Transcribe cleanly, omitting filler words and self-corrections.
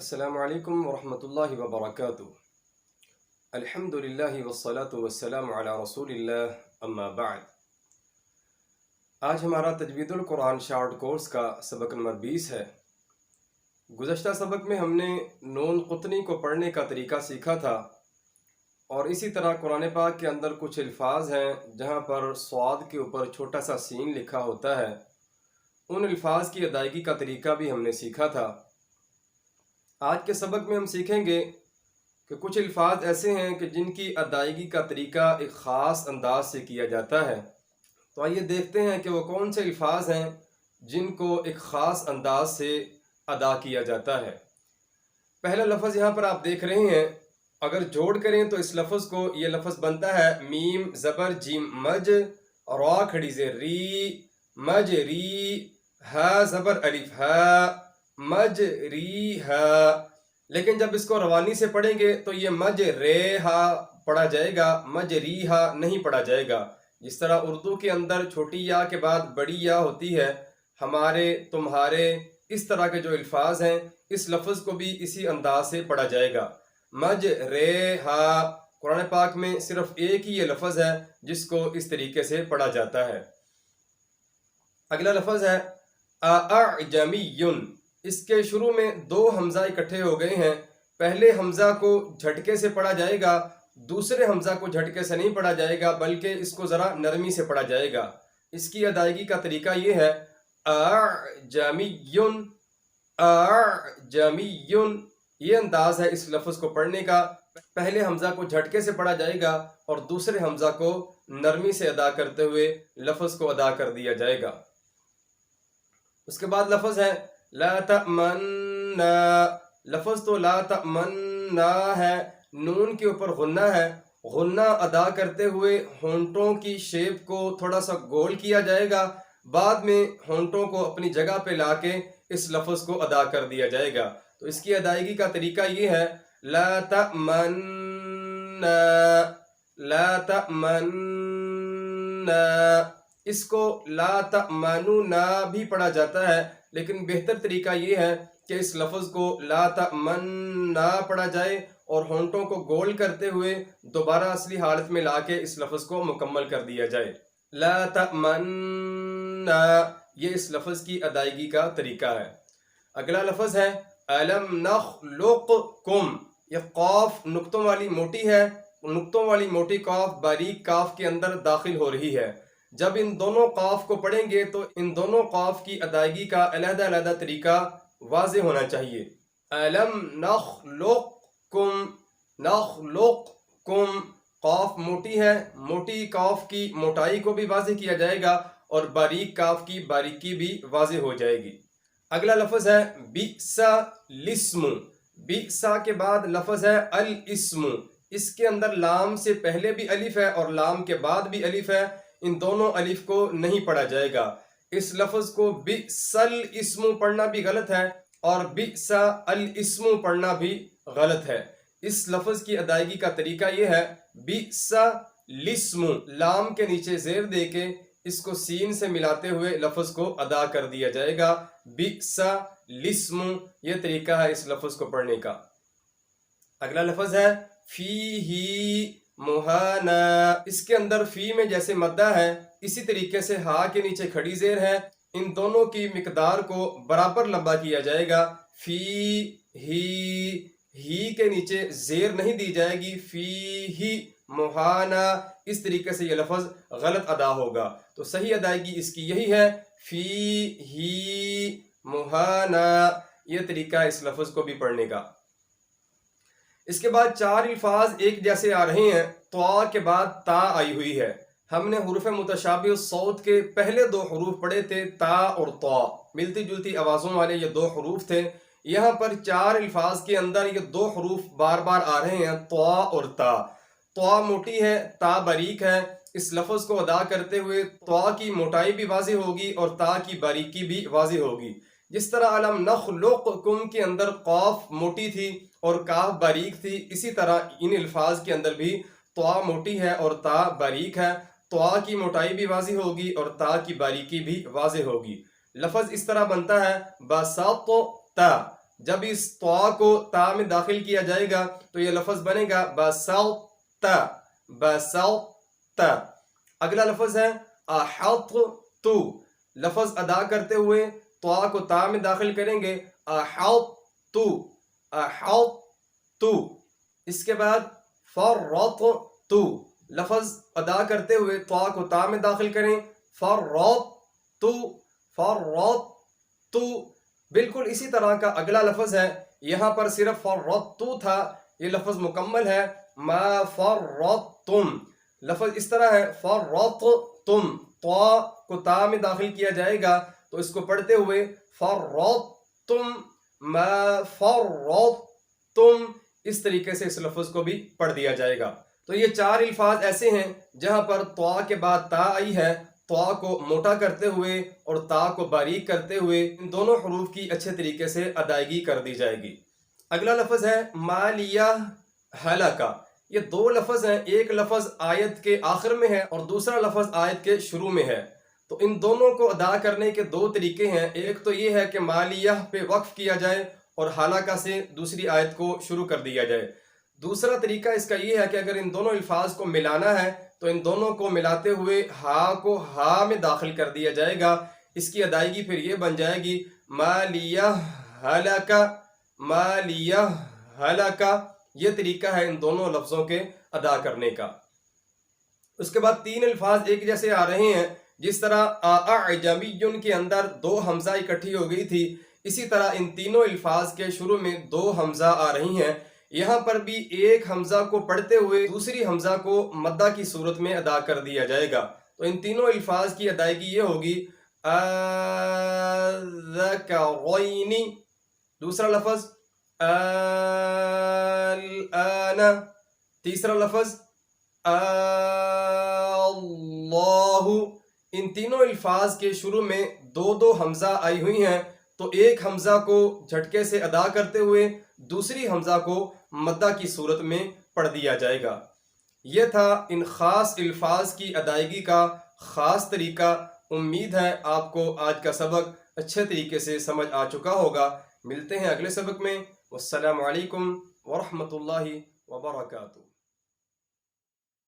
السلام علیکم ورحمۃ اللہ وبرکاتہ۔ الحمدللہ والصلاة والسلام علی رسول اللہ، اما بعد۔ آج ہمارا تجوید القرآن شارٹ کورس کا سبق نمبر 20 ہے۔ گزشتہ سبق میں ہم نے نون قطنی کو پڑھنے کا طریقہ سیکھا تھا، اور اسی طرح قرآن پاک کے اندر کچھ الفاظ ہیں جہاں پر صاد کے اوپر چھوٹا سا سین لکھا ہوتا ہے، ان الفاظ کی ادائیگی کا طریقہ بھی ہم نے سیکھا تھا۔ آج کے سبق میں ہم سیکھیں گے کہ کچھ الفاظ ایسے ہیں کہ جن کی ادائیگی کا طریقہ ایک خاص انداز سے کیا جاتا ہے۔ تو آئیے دیکھتے ہیں کہ وہ کون سے الفاظ ہیں جن کو ایک خاص انداز سے ادا کیا جاتا ہے۔ پہلا لفظ یہاں پر آپ دیکھ رہے ہیں، اگر جوڑ کریں تو اس لفظ کو یہ لفظ بنتا ہے میم زبر جیم مج، را کھڑی زیر ری، مج ری، ہا زبر الف ہا، مج ری ہا۔ لیکن جب اس کو روانی سے پڑھیں گے تو یہ مج رے ہا پڑھا جائے گا، مج ری ہا نہیں پڑھا جائے گا۔ جس طرح اردو کے اندر چھوٹی یا کے بعد بڑی یا ہوتی ہے، ہمارے، تمہارے، اس طرح کے جو الفاظ ہیں، اس لفظ کو بھی اسی انداز سے پڑھا جائے گا، مج رے ہا۔ قرآن پاک میں صرف ایک ہی یہ لفظ ہے جس کو اس طریقے سے پڑھا جاتا ہے۔ اگلا لفظ ہے اعجمی۔ اس کے شروع میں دو حمزہ اکٹھے ہو گئے ہیں۔ پہلے حمزہ کو جھٹکے سے پڑھا جائے گا، دوسرے حمزہ کو جھٹکے سے نہیں پڑھا جائے گا بلکہ اس کو ذرا نرمی سے پڑھا جائے گا۔ اس کی ادائیگی کا طریقہ یہ ہے اعجمی، اعجمی۔ یہ انداز ہے اس لفظ کو پڑھنے کا۔ پہلے حمزہ کو جھٹکے سے پڑھا جائے گا اور دوسرے حمزہ کو نرمی سے ادا کرتے ہوئے لفظ کو ادا کر دیا جائے گا۔ اس کے بعد لفظ ہے لا تأمنا۔ لفظ تو لا تأمنا ہے، نون کے اوپر غنہ ہے۔ غنہ ادا کرتے ہوئے ہونٹوں کی شیپ کو تھوڑا سا گول کیا جائے گا، بعد میں ہونٹوں کو اپنی جگہ پہ لا کے اس لفظ کو ادا کر دیا جائے گا۔ تو اس کی ادائیگی کا طریقہ یہ ہے لا تأمنا، لا تأمنا۔ اس کو لا تأمنونا بھی پڑھا جاتا ہے، لیکن بہتر طریقہ یہ ہے کہ اس لفظ کو لا تأمننا پڑھا جائے اور ہونٹوں کو گول کرتے ہوئے دوبارہ اصلی حالت میں لا کے اس لفظ کو مکمل کر دیا جائے، لا تأمننا۔ یہ اس لفظ کی ادائیگی کا طریقہ ہے۔ اگلا لفظ ہے الم نخلقکم۔ یہ قاف نقطوں والی موٹی ہے، نقطوں والی موٹی قاف باریک قاف کے اندر داخل ہو رہی ہے۔ جب ان دونوں قاف کو پڑھیں گے تو ان دونوں قاف کی ادائیگی کا علیحدہ علیحدہ طریقہ واضح ہونا چاہیے۔ الم نخلقکم، نخلقکم۔ قاف موٹی ہے، موٹی قاف کی موٹائی کو بھی واضح کیا جائے گا اور باریک قاف کی باریکی بھی واضح ہو جائے گی۔ اگلا لفظ ہے بئس الاسم۔ بئس کے بعد لفظ ہے الاسم۔ اس کے اندر لام سے پہلے بھی الف ہے اور لام کے بعد بھی الف ہے، ان دونوں الف کو نہیں پڑھا جائے گا۔ اس لفظ کو بئس الاسم پڑھنا بھی غلط ہے اور بئس الاسم پڑھنا بھی غلط ہے۔ اس لفظ کی ادائیگی کا طریقہ یہ ہے بئس الاسم، لام کے نیچے زیر دے کے اس کو سین سے ملاتے ہوئے لفظ کو ادا کر دیا جائے گا، بئس الاسم۔ یہ طریقہ ہے اس لفظ کو پڑھنے کا۔ اگلا لفظ ہے فیہ مہانا۔ اس کے اندر فی میں جیسے مدہ ہے، اسی طریقے سے ہا کے نیچے کھڑی زیر ہے، ان دونوں کی مقدار کو برابر لمبا کیا جائے گا۔ فی ہی کے نیچے زیر نہیں دی جائے گی، فی ہی مہانا۔ اس طریقے سے یہ لفظ غلط ادا ہوگا، تو صحیح ادائیگی اس کی یہی ہے فی ہی مہانا۔ یہ طریقہ ہے اس لفظ کو بھی پڑھنے کا۔ اس کے بعد چار الفاظ ایک جیسے آ رہے ہیں، طا کے بعد تا آئی ہوئی ہے۔ ہم نے حروف متشابہ الصوت کے پہلے دو حروف پڑھے تھے، تا اور طا، ملتی جلتی آوازوں والے یہ دو حروف تھے۔ یہاں پر چار الفاظ کے اندر یہ دو حروف بار بار آ رہے ہیں، طا اور تا۔ طا موٹی ہے، تا باریک ہے۔ اس لفظ کو ادا کرتے ہوئے طا کی موٹائی بھی واضح ہوگی اور تا کی باریکی بھی واضح ہوگی۔ جس طرح الم نخلقکم کے اندر قاف موٹی تھی اور کاف باریک تھی، اسی طرح ان الفاظ کے اندر بھی طا موٹی ہے اور تا باریک ہے۔ طا کی موٹائی بھی واضح ہوگی اور تا کی باریکی بھی واضح ہوگی۔ لفظ اس طرح بنتا ہے بسطت، جب اس طا کو تا میں داخل کیا جائے گا تو یہ لفظ بنے گا بسطت، بسطت۔ اگلا لفظ ہے احطت، لفظ ادا کرتے ہوئے طا کو تا میں داخل کریں گے، احطت، احطت۔ اس کے بعد فرطت، لفظ ادا کرتے ہوئے طا کو تا میں داخل کریں، فرطت، فرطت۔ بالکل اسی طرح کا اگلا لفظ ہے، یہاں پر صرف فرطت تھا، یہ لفظ مکمل ہے، ما فرطتم۔ لفظ اس طرح ہے فرطتم، طا کو تا میں داخل کیا جائے گا تو اس کو پڑھتے ہوئے فرطتم، ما فرطتم، اس طریقے سے اس لفظ کو بھی پڑھ دیا جائے گا۔ تو یہ چار الفاظ ایسے ہیں جہاں پر طا کے بعد تا آئی ہے، طا کو موٹا کرتے ہوئے اور تا کو باریک کرتے ہوئے ان دونوں حروف کی اچھے طریقے سے ادائیگی کر دی جائے گی۔ اگلا لفظ ہے مالیہ ہلاکہ۔ یہ دو لفظ ہیں، ایک لفظ آیت کے آخر میں ہے اور دوسرا لفظ آیت کے شروع میں ہے۔ تو ان دونوں کو ادا کرنے کے دو طریقے ہیں، ایک تو یہ ہے کہ مالیہ پہ وقف کیا جائے اور ہلاکہ سے دوسری آیت کو شروع کر دیا جائے۔ دوسرا طریقہ اس کا یہ ہے کہ اگر ان دونوں الفاظ کو ملانا ہے تو ان دونوں کو ملاتے ہوئے ہا کو ہا میں داخل کر دیا جائے گا۔ اس کی ادائیگی پھر یہ بن جائے گی مالیہ ہلاکہ، مالیہ ہلاکہ۔ یہ طریقہ ہے ان دونوں لفظوں کے ادا کرنے کا۔ اس کے بعد تین الفاظ ایک جیسے آ رہے ہیں، جس طرح اعجمی کے اندر دو حمزہ اکٹھی ہو گئی تھی، اسی طرح ان تینوں الفاظ کے شروع میں دو حمزہ آ رہی ہیں۔ یہاں پر بھی ایک حمزہ کو پڑھتے ہوئے دوسری حمزہ کو مدہ کی صورت میں ادا کر دیا جائے گا۔ تو ان تینوں الفاظ کی ادائیگی یہ ہوگی الذکرین، دوسرا لفظ الآن، تیسرا لفظ اللہ۔ ان تینوں الفاظ کے شروع میں دو دو حمزہ آئی ہوئی ہیں، تو ایک حمزہ کو جھٹکے سے ادا کرتے ہوئے دوسری حمزہ کو مدہ کی صورت میں پڑھ دیا جائے گا۔ یہ تھا ان خاص الفاظ کی ادائیگی کا خاص طریقہ۔ امید ہے آپ کو آج کا سبق اچھے طریقے سے سمجھ آ چکا ہوگا۔ ملتے ہیں اگلے سبق میں۔ والسلام علیکم ورحمۃ اللہ وبرکاتہ۔